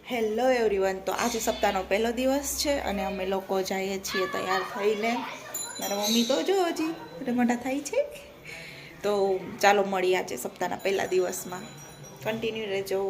Hello everyone, તો આજે સપ્તાહનો પહેલો દિવસ છે અને અમે લોકો જઈએ છીએ તૈયાર થઈને. મારા મમ્મી તો જો હજી રમટા થાય છે. તો ચાલો મળીએ આજે સપ્તાહના પહેલા દિવસમાં. કન્ટિન્યુ રહેજો.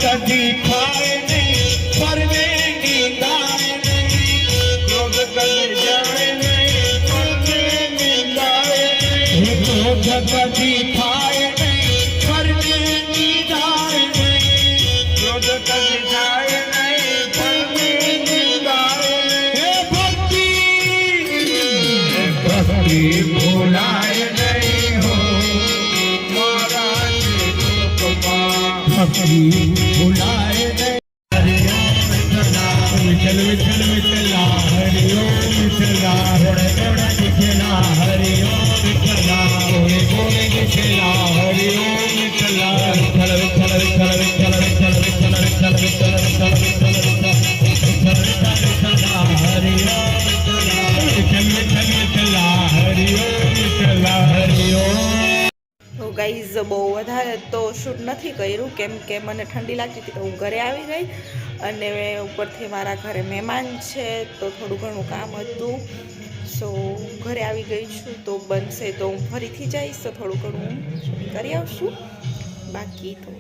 कभी खाए नहीं परवे नींदाए नहीं लोग कभी जाए नहीं परवे नींदाए नहीं लोग कभी खाए नहीं परवे नींदाए नहीं लोग कभी जाए नहीं परवे नींदाए नहीं भक्ति भक्ति भुलाए नहीं हो महाराज भक्ति भुलाए विठल विठल विठला हरिओम विठला थोड़ा थोड़ा दिखला हरिओम विठला बोले बोले दिखला हरिओम विठला विठल विठल विठल विठल विठल विठल विठल विठल विठल विठल विठला हरिओम विठला विठल विठल विठला हरिओम विठला हरिओम. તો ગાઈઝ બહુ વધારે તો શૂટ નથી કર્યું કેમ કે મને ઠંડી લાગતી હતી તો હું ઘરે આવી ગઈ અને ઉપરથી મારા ઘરે મહેમાન છે તો થોડું ઘણું કામ હતું. સો ઘરે આવી ગઈ છું તો બનશે તો હું ફરીથી જઈશ તો થોડું ઘણું શૂટિંગ કરી આવશું. બાકી તો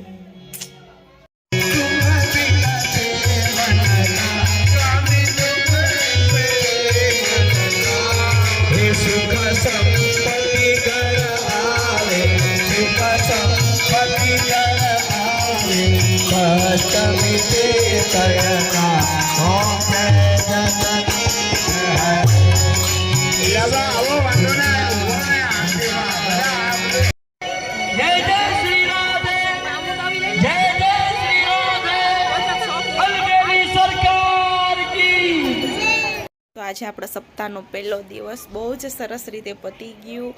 આજે આપણો સપ્તાહનો પહેલો દિવસ બહુ જ સરસ રીતે પતી ગયું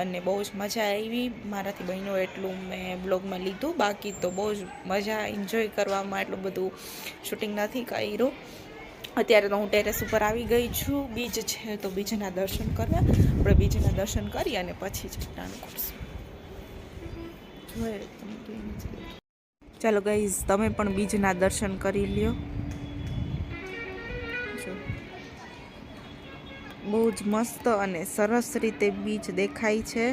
અને બહુ જ મજા આવી. મારાથી બહેનો એટલું મેં બ્લોગમાં લીધું, બાકી તો બહુ જ મજા એન્જોય કરવામાં એટલું બધું શૂટિંગ નથી કર્યું. અત્યારે તો હું ટેરેસ ઉપર આવી ગઈ છું. બીજ છે તો બીજના દર્શન કરવા આપણે બીજના દર્શન કરી અને પછી જ નાનું કરશું. ચાલો ગાઈઝ, તમે પણ બીજના દર્શન કરી લ્યો. બહુ જ મસ્ત અને સરસ રીતે બીચ દેખાય છે.